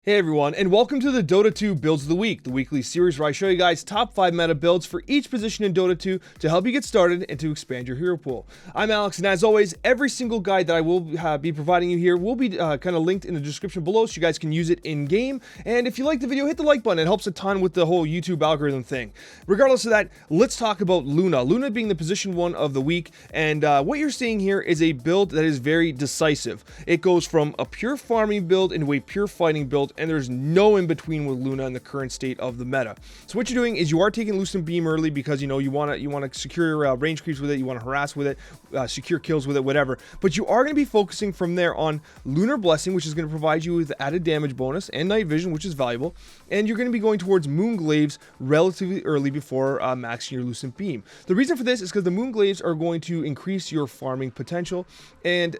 Hey everyone, and welcome to the Dota 2 Builds of the Week, the weekly series where I show you guys top 5 meta builds for each position in Dota 2 to help you get started and to expand your hero pool. I'm Alex, and as always, every single guide that I will be providing you here will be kind of linked in the description below so you guys can use it in-game. And if you like the video, hit the like button. It helps a ton with the whole YouTube algorithm thing. Regardless of that, let's talk about Luna. Luna being the position 1 of the week, and what you're seeing here is a build that is very decisive. It goes from a pure farming build into a pure fighting build, and there's no in between with Luna in the current state of the meta. So what you're doing is you are taking Lucent Beam early because you want to secure range creeps with it, you want to harass with it, secure kills with it, whatever. But you are going to be focusing from there on Lunar Blessing, which is going to provide you with added damage bonus, and Night Vision, which is valuable. And you're going to be going towards Moonglaves relatively early before maxing your Lucent Beam. The reason for this is because the Moonglaves are going to increase your farming potential, and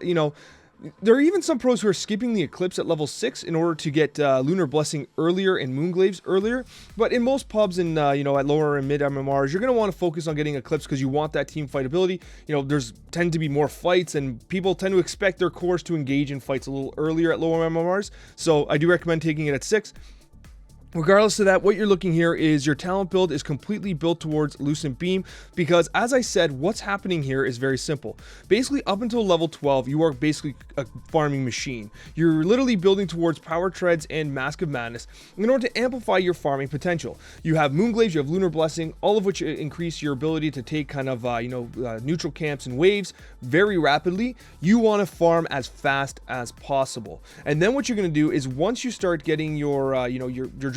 there are even some pros who are skipping the Eclipse at level 6 in order to get Lunar Blessing earlier and Moonglaves earlier. But in most pubs and at lower and mid MMRs, you're going to want to focus on getting Eclipse because you want that team fight ability. There's tend to be more fights, and people tend to expect their cores to engage in fights a little earlier at lower MMRs. So I do recommend taking it at 6. Regardless of that, what you're looking here is your talent build is completely built towards Lucent Beam because, as I said, what's happening here is very simple. Basically, up until level 12, you are basically a farming machine. You're literally building towards Power Treads and Mask of Madness in order to amplify your farming potential. You have Moonglaves, you have Lunar Blessing, all of which increase your ability to take kind of, neutral camps and waves very rapidly. You want to farm as fast as possible. And then what you're going to do is once you start getting your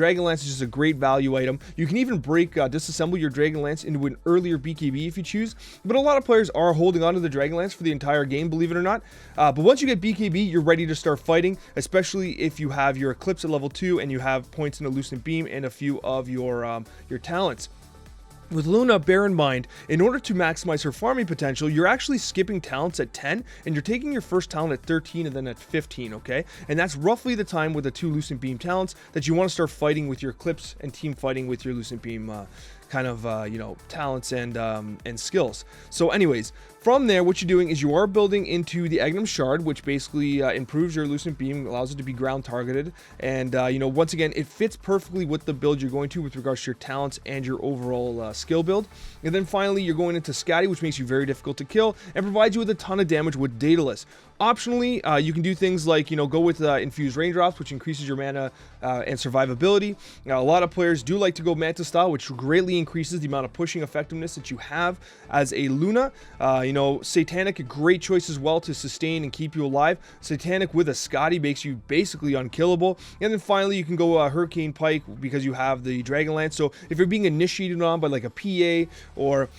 Dragon Lance is just a great value item. You can even disassemble your Dragon Lance into an earlier BKB if you choose, but a lot of players are holding on to the Dragon Lance for the entire game, believe it or not. But once you get BKB, you're ready to start fighting, especially if you have your Eclipse at level 2 and you have points in a Lucent Beam and a few of your talents. With Luna, bear in mind, in order to maximize her farming potential, you're actually skipping talents at 10, and you're taking your first talent at 13 and then at 15, okay? And that's roughly the time with the 2 Lucent Beam talents that you want to start fighting with your Eclipse and team fighting with your Lucent Beam talents and skills. So anyways, from there, what you're doing is you are building into the Agnum Shard, which basically improves your Lucent Beam, allows it to be ground targeted, and once again, it fits perfectly with the build you're going to with regards to your talents and your overall skill build. And then finally, you're going into Scatty, which makes you very difficult to kill and provides you with a ton of damage with Daedalus. Optionally, you can do things like, go with Infused Raindrops, which increases your mana and survivability. Now, a lot of players do like to go Manta style, which greatly increases the amount of pushing effectiveness that you have as a Luna. Satanic, a great choice as well to sustain and keep you alive. Satanic with a Scotty makes you basically unkillable. And then finally, you can go Hurricane Pike because you have the Dragon Lance. So if you're being initiated on by like a PA or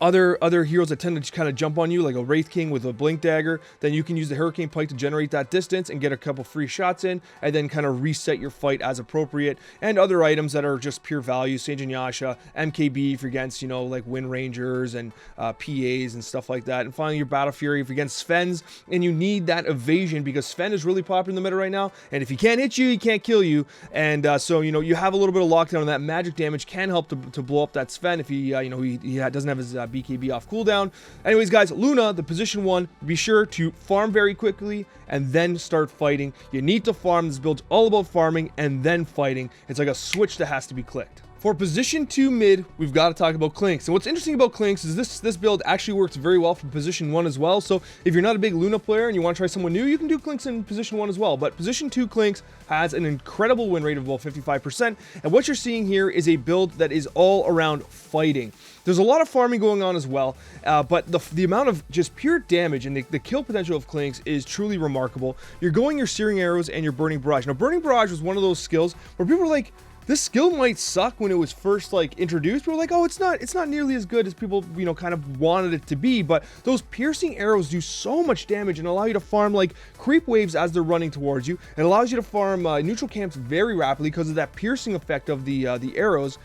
other heroes that tend to kind of jump on you, like a Wraith King with a Blink Dagger, then you can use the Hurricane Pike to generate that distance and get a couple free shots in, and then kind of reset your fight as appropriate. And other items that are just pure value, Sage and Yasha, MKB if you're against, like Wind Rangers and PAs and stuff like that. And finally, your Battle Fury if you're against Svens, and you need that evasion because Sven is really popular in the meta right now, and if he can't hit you, he can't kill you. And so, you have a little bit of lockdown, and that magic damage can help to blow up that Sven if he doesn't have his BKB off cooldown. Anyways, guys, Luna, the position 1, be sure to farm very quickly and then start fighting. You need to farm. This build's all about farming and then fighting. It's like a switch that has to be clicked. For position 2 mid, we've got to talk about Clinkz. And what's interesting about Clinkz is this build actually works very well for position 1 as well. So if you're not a big Luna player and you want to try someone new, you can do Clinkz in position 1 as well. But position 2 Clinkz has an incredible win rate of about 55%. And what you're seeing here is a build that is all around fighting. There's a lot of farming going on as well, but the amount of just pure damage and the kill potential of Clinkz is truly remarkable. You're going your Searing Arrows and your Burning Barrage. Now, Burning Barrage was one of those skills where people were like, this skill might suck when it was first introduced. We're like, oh, it's not nearly as good as people kind of wanted it to be. But those piercing arrows do so much damage and allow you to farm creep waves as they're running towards you. It allows you to farm neutral camps very rapidly because of that piercing effect of the arrows.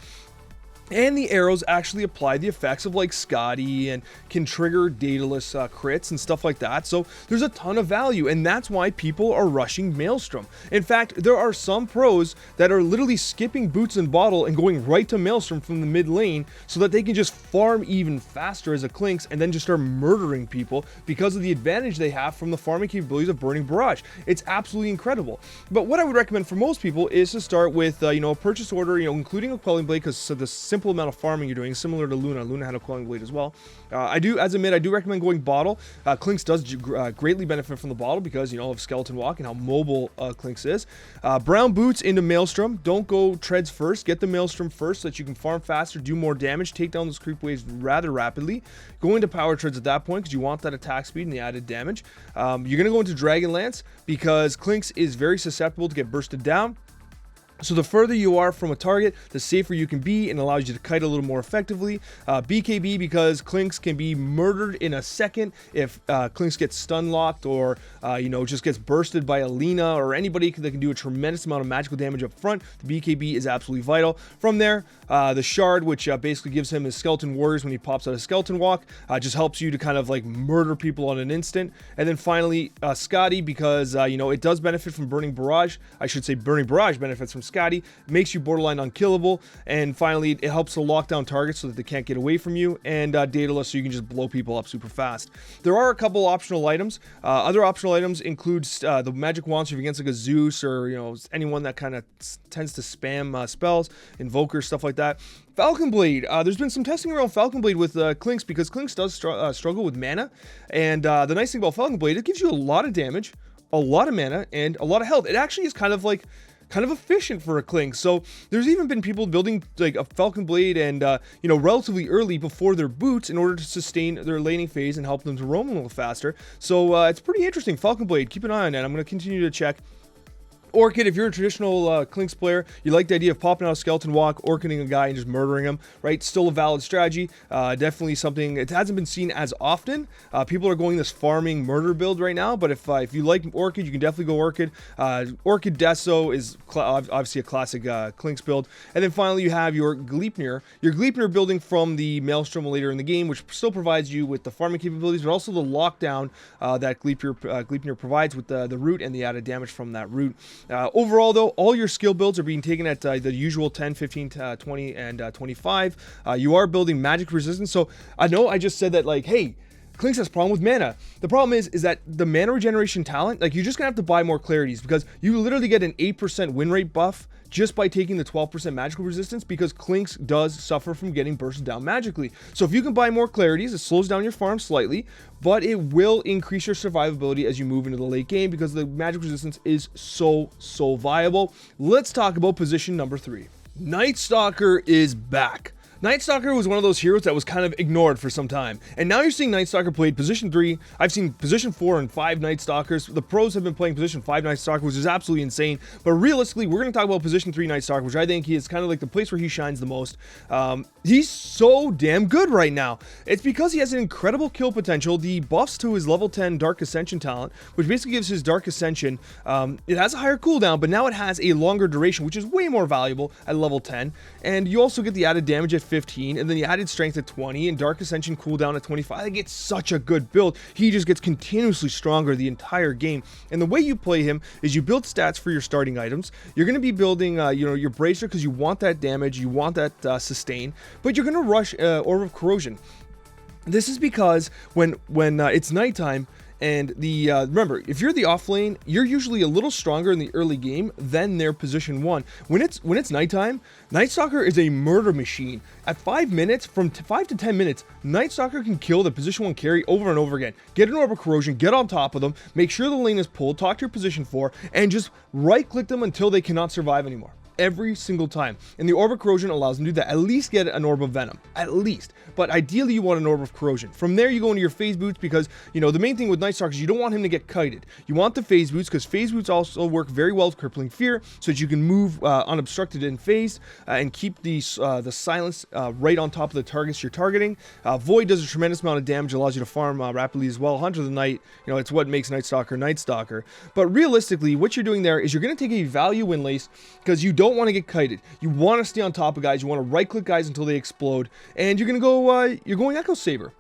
And the arrows actually apply the effects of like Scotty and can trigger dataless crits and stuff like that. So there's a ton of value, and that's why people are rushing Maelstrom. In fact, there are some pros that are literally skipping Boots and Bottle and going right to Maelstrom from the mid lane so that they can just farm even faster as a Clinkz and then just start murdering people because of the advantage they have from the farming capabilities of Burning Barrage. It's absolutely incredible. But what I would recommend for most people is to start with a purchase order, including a Quelling Blade, because the simple amount of farming you're doing is similar to Luna. Luna had a Quelling Blade as well. I do recommend going Bottle. Clinkz does greatly benefit from the Bottle because, of Skeleton Walk and how mobile Clinkz is. Brown Boots into Maelstrom. Don't go Treads first. Get the Maelstrom first so that you can farm faster, do more damage, take down those creep waves rather rapidly. Go into Power Treads at that point because you want that attack speed and the added damage. You're going to go into Dragonlance because Clinkz is very susceptible to get bursted down. So the further you are from a target, the safer you can be, and allows you to kite a little more effectively. BKB because Clinkz can be murdered in a second if Clinkz gets stun locked or just gets bursted by a Lina or anybody that can do a tremendous amount of magical damage up front. The BKB is absolutely vital. From there, the Shard, which basically gives him his Skeleton Warriors when he pops out a Skeleton Walk, just helps you to kind of like murder people on an instant. And then finally, Scotty, because it does benefit from Burning Barrage. I should say Burning Barrage benefits from Scotty, makes you borderline unkillable, and finally it helps to lock down targets so that they can't get away from you, and dataless so you can just blow people up super fast. There are a couple optional items. Other optional items include the magic wands if you're against like a Zeus or anyone that kind of tends to spam spells, Invoker, stuff like that. Falcon Blade. There's been some testing around Falcon Blade with Clinkz because Clinkz does struggle with mana, and the nice thing about Falcon Blade, it gives you a lot of damage, a lot of mana, and a lot of health. It actually is kind of efficient for a Clinkz. So there's even been people building like a Falcon Blade and relatively early before their boots in order to sustain their laning phase and help them to roam a little faster. So it's pretty interesting. Falcon Blade, keep an eye on that. I'm going to continue to check. Orchid, if you're a traditional Clinkz player, you like the idea of popping out a Skeleton Walk, Orchiding a guy, and just murdering him, right? Still a valid strategy. Definitely something, it hasn't been seen as often. People are going this farming murder build right now, but if you like Orchid, you can definitely go Orchid. Orchid Deso is obviously a classic Clinkz build. And then finally, you have your Gleipnir. Your Gleipnir building from the Maelstrom later in the game, which still provides you with the farming capabilities, but also the lockdown that Gleipnir provides with the root and the added damage from that root. Overall, though, all your skill builds are being taken at the usual 10, 15, 20, and 25. You are building magic resistance. So I know I just said that, like, hey, Clinkz has a problem with mana. The problem is that the mana regeneration talent, like, you're just gonna have to buy more clarities because you literally get an 8% win rate buff just by taking the 12% magical resistance because Clinkz does suffer from getting bursted down magically. So if you can buy more clarities, it slows down your farm slightly, but it will increase your survivability as you move into the late game because the magic resistance is so viable. Let's talk about position number 3. Night Stalker is back. Night Stalker was one of those heroes that was kind of ignored for some time, and now you're seeing Night Stalker played position 3. I've seen position 4 and 5 Night Stalkers. The pros have been playing position 5 Night Stalker, which is absolutely insane, but realistically, we're going to talk about position 3 Night Stalker, which I think he is kind of like the place where he shines the most. He's so damn good right now. It's because he has an incredible kill potential. The buffs to his level 10 Dark Ascension talent, which basically gives his Dark Ascension, it has a higher cooldown, but now it has a longer duration, which is way more valuable at level 10, and you also get the added damage at 15, and then the added strength at 20, and Dark Ascension cooldown at 25. Like, it's such a good build. He just gets continuously stronger the entire game, and the way you play him is you build stats for your starting items. You're going to be building, your Bracer because you want that damage, you want that sustain, but you're going to rush Orb of Corrosion. This is because when it's nighttime, and remember, if you're the offlane, you're usually a little stronger in the early game than their position 1. When it's nighttime, Night Stalker is a murder machine. At 5 minutes, from 5 to 10 minutes, Night Stalker can kill the position 1 carry over and over again. Get an Orb of Corrosion, get on top of them, make sure the lane is pulled, talk to your position 4, and just right-click them until they cannot survive anymore. Every single time. And the Orb of Corrosion allows them to do that. At least get an Orb of Venom. At least. But ideally you want an Orb of Corrosion. From there you go into your Phase Boots because, the main thing with Night Stalker is you don't want him to get kited. You want the Phase Boots because Phase Boots also work very well with Crippling Fear so that you can move unobstructed in phase and keep the silence right on top of the targets you're targeting. Void does a tremendous amount of damage, allows you to farm rapidly as well. Hunter of the Night, it's what makes Night Stalker Night Stalker. But realistically, what you're doing there is you're going to take a value win lace because you don't don't want to get kited. You want to stay on top of guys. You want to right-click guys until they explode. And you're going to go, you're going Echo Saber.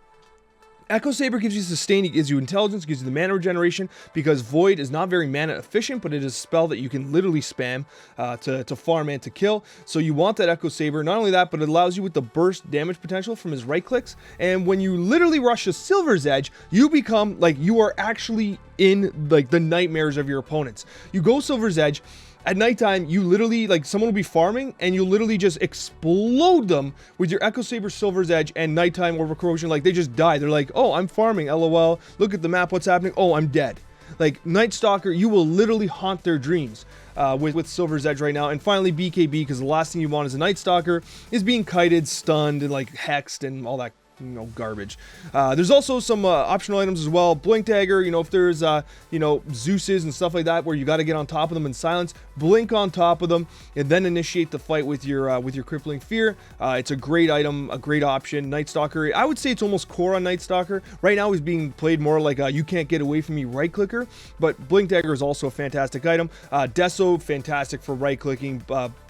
Echo Saber gives you sustain, it gives you intelligence, gives you the mana regeneration, because Void is not very mana efficient, but it is a spell that you can literally spam to farm and to kill. So you want that Echo Saber. Not only that, but it allows you with the burst damage potential from his right clicks. And when you literally rush a Silver's Edge, you become like you are actually in like the nightmares of your opponents. You go Silver's Edge. At nighttime, you literally, like, someone will be farming, and you literally just explode them with your Echo Saber, Silver's Edge, and nighttime Orbital Corrosion. Like, they just die. They're like, oh, I'm farming, LOL. Look at the map, what's happening? Oh, I'm dead. Like, Night Stalker, you will literally haunt their dreams with Silver's Edge right now. And finally, BKB, because the last thing you want as a Night Stalker is being kited, stunned, and, like, hexed, and all that, you know, garbage. There's also some optional items as well. Blink Dagger, you know, if there's, you know, Zeus's and stuff like that where you got to get on top of them in silence, blink on top of them, and then initiate the fight with your Crippling Fear. It's a great item, a great option. Night Stalker, I would say it's almost core on Night Stalker. Right now he's being played more like a you can't get away from me right clicker, but Blink Dagger is also a fantastic item. Deso, fantastic for right clicking.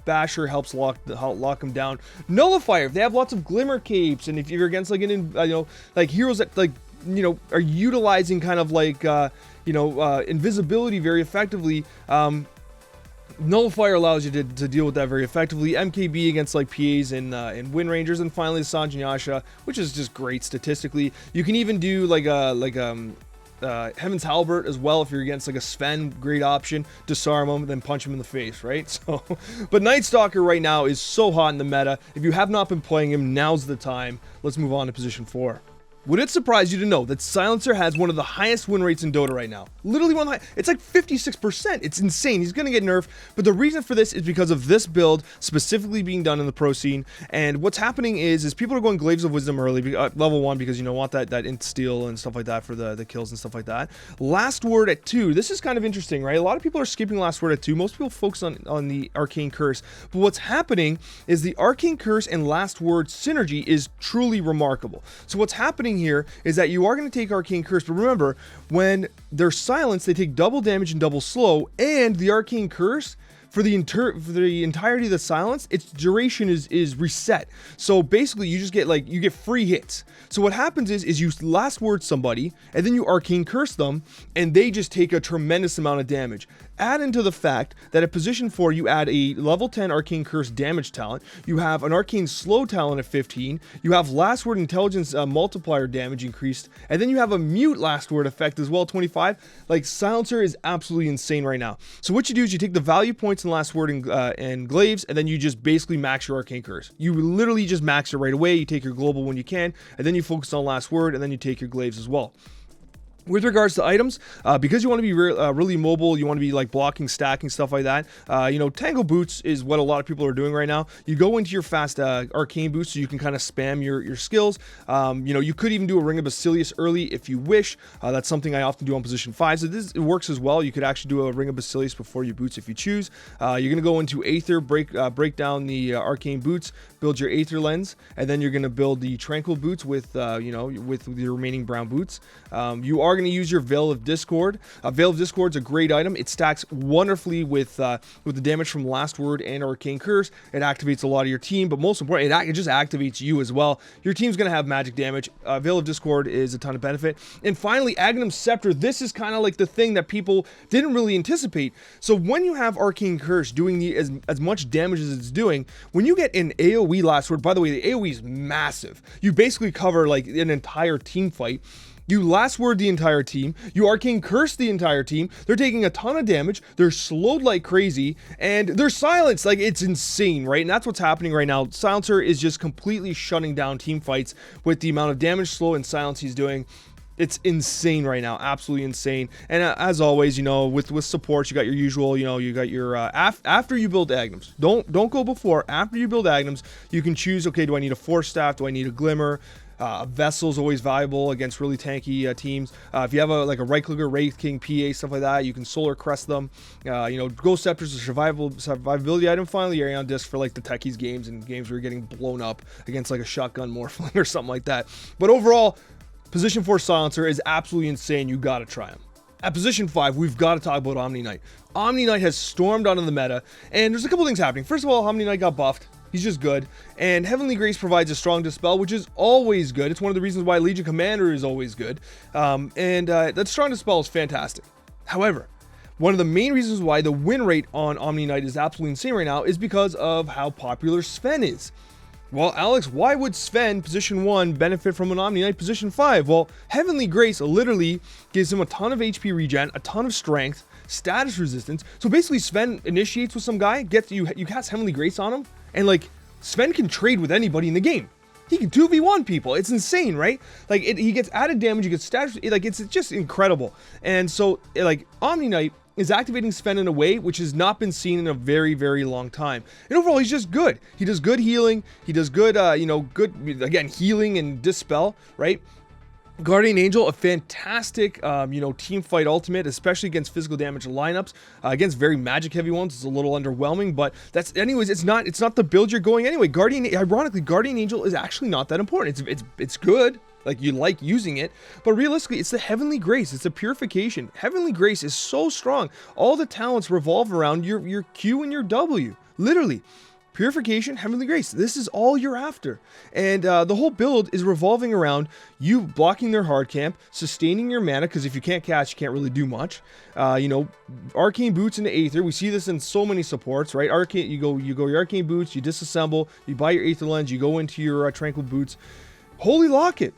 Basher helps lock them down. Nullifier, if they have lots of Glimmer Capes, and if you're against like you know, like heroes that like, you know, are utilizing kind of like you know, invisibility very effectively, Nullifier allows you to deal with that very effectively. MKB against like PAs and Wind Rangers, and finally Sanjanyasha, which is just great statistically. You can even do like Heaven's Halbert as well if you're against like a Sven, great option. Disarm him, then punch him in the face, right? So, but Night Stalker right now is so hot in the meta. If you have not been playing him, now's the time. Let's move on to position 4. Would it surprise you to know that Silencer has one of the highest win rates in Dota right now? Literally one of the highest. It's like 56%. It's insane. He's going to get nerfed. But the reason for this is because of this build specifically being done in the pro scene. And what's happening is people are going Glaives of Wisdom early, level 1, because, you know, want that int steal and stuff like that for the kills and stuff like that. Last Word at 2. This is kind of interesting, right? A lot of people are skipping Last Word at 2. Most people focus on the Arcane Curse. But what's happening is the Arcane Curse and Last Word synergy is truly remarkable. So what's happening here is that you are going to take Arcane Curse, but remember, when they're silenced, they take double damage and double slow, and the Arcane Curse, for the entirety of the silence, its duration is reset. So basically, you just get like, you get free hits. So what happens is you Last Word somebody, and then you Arcane Curse them, and they just take a tremendous amount of damage. Add into the fact that at position 4, you add a level 10 Arcane Curse damage talent, you have an Arcane Slow talent at 15, you have Last Word Intelligence multiplier damage increased, and then you have a Mute Last Word effect as well, 25. Like, Silencer is absolutely insane right now. So what you do is you take the value points in Last Word and Glaives, and then you just basically max your Arcane Curse. You literally just max it right away. You take your global when you can, and then you focus on Last Word, and then you take your Glaives as well. With regards to items, because you want to be really mobile, you want to be like blocking, stacking, stuff like that, you know, Tango Boots is what a lot of people are doing right now. You go into your fast Arcane Boots so you can kind of spam your skills. You know, you could even do a Ring of Basilius early if you wish. That's something I often do on position 5. So it works as well. You could actually do a Ring of Basilius before your boots if you choose. You're going to go into Aether, break down the Arcane Boots, build your Aether Lens, and then you're going to build the Tranquil Boots with, you know, with the remaining brown boots. You are going to use your Veil of Discord. Veil of Discord is a great item. It stacks wonderfully with the damage from Last Word and Arcane Curse. It activates a lot of your team, but most importantly, it just activates you as well. Your team's going to have magic damage. Veil of Discord is a ton of benefit. And finally, Aghanim Scepter. This is kind of like the thing that people didn't really anticipate. So when you have Arcane Curse doing as much damage as it's doing, when you get an AoE Last Word, by the way, the AoE is massive. You basically cover like an entire team fight. You Last Word the entire team, you Arcane Curse the entire team, they're taking a ton of damage, they're slowed like crazy, and they're silenced. Like, it's insane, right? And that's what's happening right now. Silencer is just completely shutting down team fights with the amount of damage, slow, and silence he's doing. It's insane right now, absolutely insane. And as always, you know, with support, you got your usual, you know, you got your after you build Aghanims. Don't go before. After you build Aghanims, you can choose, okay, do I need a Force Staff? Do I need a Glimmer? Vessel is always valuable against really tanky teams. If you have a right clicker, Wraith King, PA, stuff like that, you can Solar Crest them. You know, Ghost Scepter's a survivability item. Finally, Aeon Disc for like the techies games and games where you're getting blown up against like a shotgun Morphling or something like that. But overall, position 4 Silencer is absolutely insane. You gotta try him. At position 5, we've got to talk about Omniknight. Omniknight has stormed onto the meta, and there's a couple things happening. First of all, Omniknight got buffed. He's just good. And Heavenly Grace provides a strong Dispel, which is always good. It's one of the reasons why Legion Commander is always good. That strong Dispel is fantastic. However, one of the main reasons why the win rate on Omniknight is absolutely insane right now is because of how popular Sven is. Well, Alex, why would Sven, position 1, benefit from an Omniknight position 5? Well, Heavenly Grace literally gives him a ton of HP regen, a ton of strength, status resistance. So basically, Sven initiates with some guy, you cast Heavenly Grace on him, and like, Sven can trade with anybody in the game. He can 2v1 people. It's insane, right? Like, he gets added damage, he gets status, it's just incredible. And so, like, Omniknight is activating Sven in a way which has not been seen in a very, very long time. And overall, he's just good. He does good healing. He does good, good, again, healing and dispel, right? Guardian Angel, a fantastic, team fight ultimate, especially against physical damage lineups. Against very magic heavy ones, it's a little underwhelming, but anyways, it's not the build you're going anyway. Ironically, Guardian Angel is actually not that important. It's good. Like, you like using it, but realistically, it's the Heavenly Grace. It's the purification. Heavenly Grace is so strong. All the talents revolve around your Q and your W. Literally. Purification, Heavenly Grace. This is all you're after. And the whole build is revolving around you blocking their hard camp, sustaining your mana, because if you can't catch, you can't really do much. Arcane Boots into Aether. We see this in so many supports, right? You go your Arcane Boots, you disassemble, you buy your Aether Lens, you go into your Tranquil Boots. Holy Locket.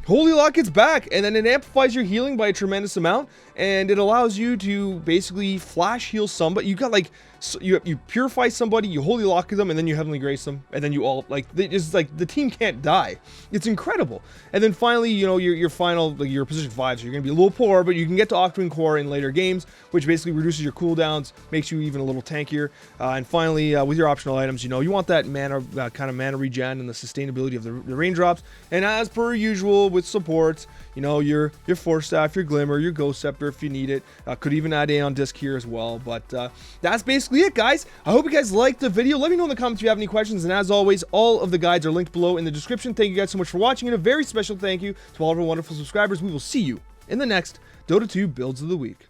Holy Locket's back, and then it amplifies your healing by a tremendous amount, and it allows you to basically flash heal somebody. You got like, you purify somebody, you Holy Locket them, and then you Heavenly Grace them, and then you all, it's like, the team can't die. It's incredible. And then finally, your final, your position 5, so you're going to be a little poor, but you can get to Octarine Core in later games, which basically reduces your cooldowns, makes you even a little tankier. And finally, with your optional items, you want that mana, kind of mana regen and the sustainability of the raindrops. And as per usual with supports, your Force Staff, your Glimmer, your Ghost Scepter if you need it. Could even add Aeon Disc here as well. But that's basically it, guys. I hope you guys liked the video. Let me know in the comments if you have any questions. And as always, all of the guides are linked below in the description. Thank you guys so much for watching. And a very special thank you to all of our wonderful subscribers. We will see you in the next Dota 2 Builds of the Week.